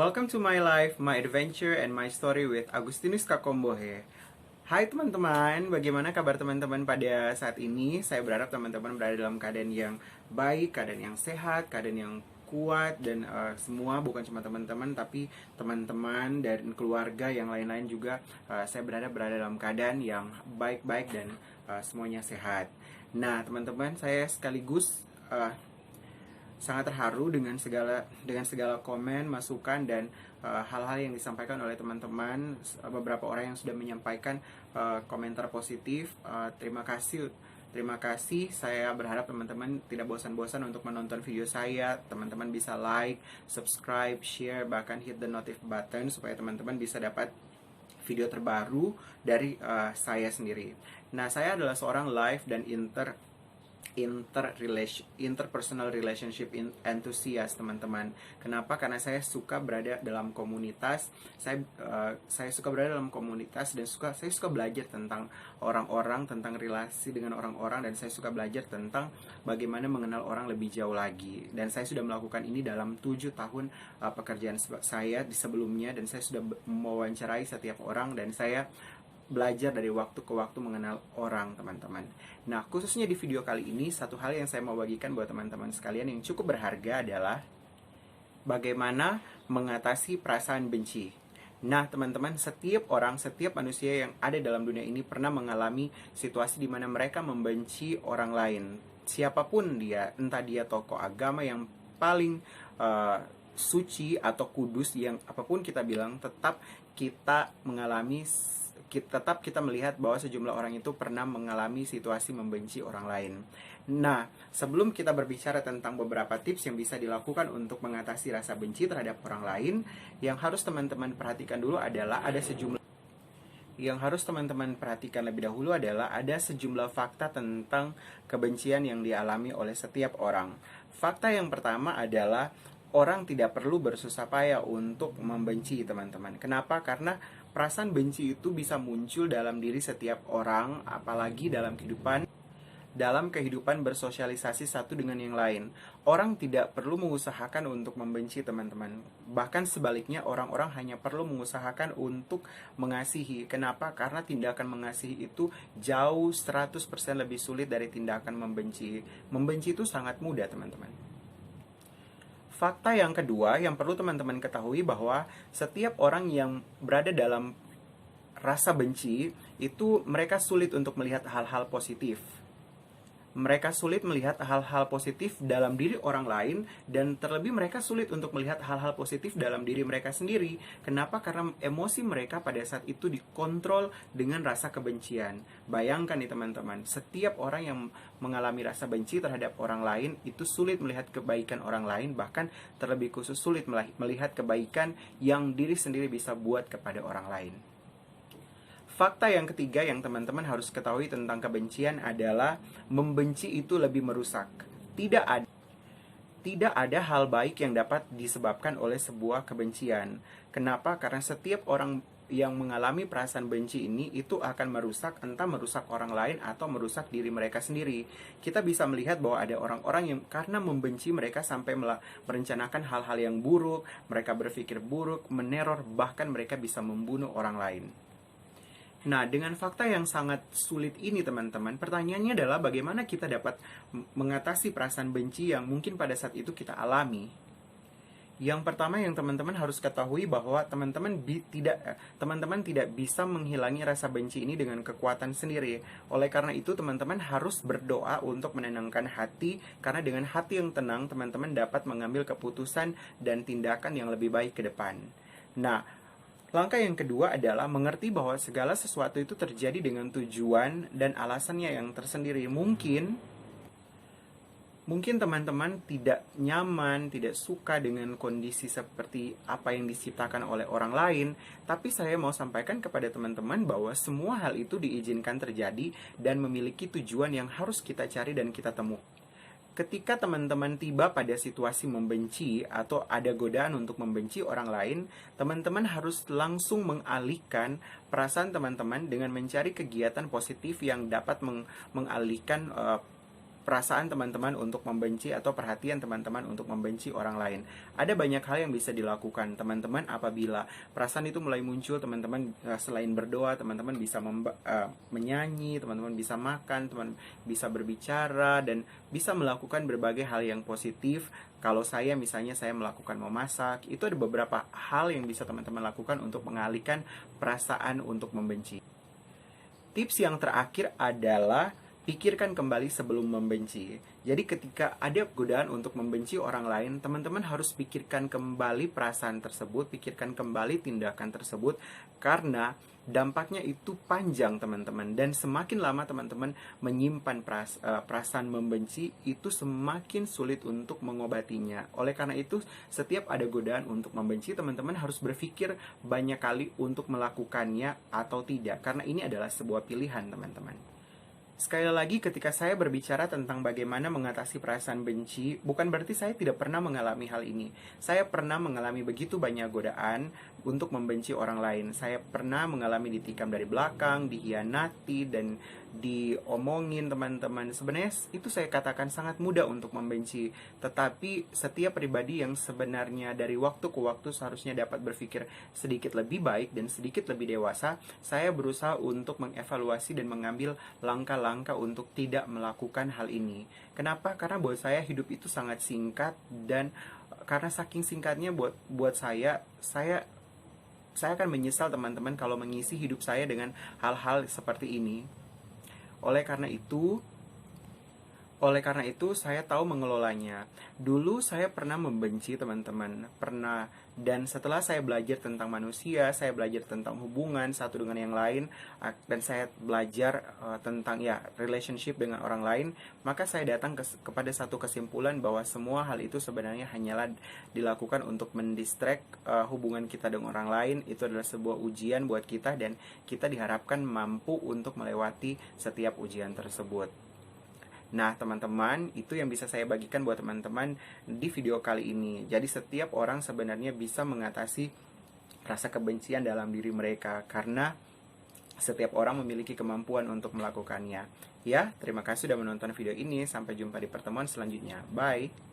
Welcome to my life, my adventure, and my story with Agustinus Kakombohe. Hai teman-teman, bagaimana kabar teman-teman pada saat ini? Saya berharap teman-teman berada dalam keadaan yang baik, keadaan yang sehat, keadaan yang kuat, dan semua bukan cuma teman-teman, tapi teman-teman dan keluarga yang lain-lain juga. Saya berharap berada dalam keadaan yang baik-baik dan semuanya sehat. Nah teman-teman, saya sekaligus sangat terharu dengan segala komen, masukan, dan hal-hal yang disampaikan oleh teman-teman. Beberapa orang yang sudah menyampaikan komentar positif. Terima kasih. Saya berharap teman-teman tidak bosan-bosan untuk menonton video saya. Teman-teman bisa like, subscribe, share, bahkan hit the notif button supaya teman-teman bisa dapat video terbaru dari saya sendiri. Nah, saya adalah seorang live dan interpersonal relationship enthusiast, teman-teman. Kenapa? Karena saya suka berada dalam komunitas. Saya suka berada dalam komunitas dan saya suka belajar tentang orang-orang, tentang relasi dengan orang-orang, dan saya suka belajar tentang bagaimana mengenal orang lebih jauh lagi. Dan saya sudah melakukan ini dalam 7 tahun pekerjaan saya di sebelumnya, dan saya sudah mewawancarai setiap orang, dan saya belajar dari waktu ke waktu mengenal orang, teman-teman. Nah, khususnya di video kali ini, satu hal yang saya mau bagikan buat teman-teman sekalian yang cukup berharga adalah bagaimana mengatasi perasaan benci. Nah, teman-teman, setiap manusia yang ada dalam dunia ini pernah mengalami situasi di mana mereka membenci orang lain. Siapapun dia, entah dia tokoh agama yang paling suci atau kudus, yang apapun kita bilang, tetap kita melihat bahwa sejumlah orang itu pernah mengalami situasi membenci orang lain. Nah, sebelum kita berbicara tentang beberapa tips yang bisa dilakukan untuk mengatasi rasa benci terhadap orang lain, yang harus teman-teman perhatikan ada sejumlah fakta tentang kebencian yang dialami oleh setiap orang. Fakta yang pertama adalah orang tidak perlu bersusah payah untuk membenci, teman-teman. Kenapa? Karena perasaan benci itu bisa muncul dalam diri setiap orang, apalagi dalam kehidupan bersosialisasi satu dengan yang lain. Orang tidak perlu mengusahakan untuk membenci, teman-teman. Bahkan sebaliknya, orang-orang hanya perlu mengusahakan untuk mengasihi. Kenapa? Karena tindakan mengasihi itu jauh 100% lebih sulit dari tindakan membenci. Membenci itu sangat mudah, teman-teman. Fakta yang kedua yang perlu teman-teman ketahui bahwa setiap orang yang berada dalam rasa benci itu mereka sulit untuk melihat hal-hal positif. Mereka sulit melihat hal-hal positif dalam diri orang lain, dan terlebih mereka sulit untuk melihat hal-hal positif dalam diri mereka sendiri. Kenapa? Karena emosi mereka pada saat itu dikontrol dengan rasa kebencian. Bayangkan nih teman-teman, setiap orang yang mengalami rasa benci terhadap orang lain itu sulit melihat kebaikan orang lain, bahkan terlebih khusus sulit melihat kebaikan yang diri sendiri bisa buat kepada orang lain. Fakta yang ketiga yang teman-teman harus ketahui tentang kebencian adalah membenci itu lebih merusak. Tidak ada hal baik yang dapat disebabkan oleh sebuah kebencian. Kenapa? Karena setiap orang yang mengalami perasaan benci ini itu akan entah merusak orang lain atau merusak diri mereka sendiri. Kita bisa melihat bahwa ada orang-orang yang karena membenci mereka sampai merencanakan hal-hal yang buruk, mereka berpikir buruk, meneror, bahkan mereka bisa membunuh orang lain. Nah, dengan fakta yang sangat sulit ini, teman-teman, pertanyaannya adalah bagaimana kita dapat mengatasi perasaan benci yang mungkin pada saat itu kita alami. Yang pertama yang teman-teman harus ketahui bahwa teman-teman tidak bisa menghilangi rasa benci ini dengan kekuatan sendiri. Oleh karena itu, teman-teman harus berdoa untuk menenangkan hati, karena dengan hati yang tenang, teman-teman dapat mengambil keputusan dan tindakan yang lebih baik ke depan. Nah, langkah yang kedua adalah mengerti bahwa segala sesuatu itu terjadi dengan tujuan dan alasannya yang tersendiri. Mungkin teman-teman tidak nyaman, tidak suka dengan kondisi seperti apa yang diciptakan oleh orang lain, tapi saya mau sampaikan kepada teman-teman bahwa semua hal itu diizinkan terjadi dan memiliki tujuan yang harus kita cari dan kita temukan. Ketika teman-teman tiba pada situasi membenci atau ada godaan untuk membenci orang lain, teman-teman harus langsung mengalihkan perasaan teman-teman dengan mencari kegiatan positif yang dapat mengalihkan perasaan teman-teman untuk membenci atau perhatian teman-teman untuk membenci orang lain. Ada banyak hal yang bisa dilakukan teman-teman apabila perasaan itu mulai muncul. Teman-teman selain berdoa, teman-teman bisa menyanyi, teman-teman bisa makan, teman bisa berbicara, dan bisa melakukan berbagai hal yang positif. Kalau saya misalnya saya melakukan memasak, itu ada beberapa hal yang bisa teman-teman lakukan untuk mengalihkan perasaan untuk membenci. Tips yang terakhir adalah pikirkan kembali sebelum membenci. Jadi ketika ada godaan untuk membenci orang lain, teman-teman harus pikirkan kembali perasaan tersebut, pikirkan kembali tindakan tersebut, karena dampaknya itu panjang teman-teman. Dan semakin lama teman-teman menyimpan perasaan membenci, itu semakin sulit untuk mengobatinya. Oleh karena itu, setiap ada godaan untuk membenci, teman-teman harus berpikir banyak kali untuk melakukannya atau tidak, karena ini adalah sebuah pilihan teman-teman. Sekali lagi, ketika saya berbicara tentang bagaimana mengatasi perasaan benci, bukan berarti saya tidak pernah mengalami hal ini. Saya pernah mengalami begitu banyak godaan untuk membenci orang lain. Saya pernah mengalami ditikam dari belakang, dihianati, dan diomongin teman-teman. Sebenarnya itu saya katakan sangat mudah untuk membenci. Tetapi setiap pribadi yang sebenarnya dari waktu ke waktu seharusnya dapat berpikir sedikit lebih baik dan sedikit lebih dewasa, saya berusaha untuk mengevaluasi dan mengambil langkah-langkah untuk tidak melakukan hal ini. Kenapa? Karena buat saya hidup itu sangat singkat, dan karena saking singkatnya buat saya akan menyesal teman-teman kalau mengisi hidup saya dengan hal-hal seperti ini. Oleh karena itu saya tahu mengelolanya. Dulu saya pernah membenci teman-teman, dan setelah saya belajar tentang manusia, saya belajar tentang hubungan satu dengan yang lain, dan saya belajar tentang relationship dengan orang lain, maka saya datang kepada satu kesimpulan bahwa semua hal itu sebenarnya hanyalah dilakukan untuk mendistract hubungan kita dengan orang lain. Itu adalah sebuah ujian buat kita, dan kita diharapkan mampu untuk melewati setiap ujian tersebut. Nah, teman-teman, itu yang bisa saya bagikan buat teman-teman di video kali ini. Jadi setiap orang sebenarnya bisa mengatasi rasa kebencian dalam diri mereka, karena setiap orang memiliki kemampuan untuk melakukannya. Ya, terima kasih sudah menonton video ini. Sampai jumpa di pertemuan selanjutnya. Bye.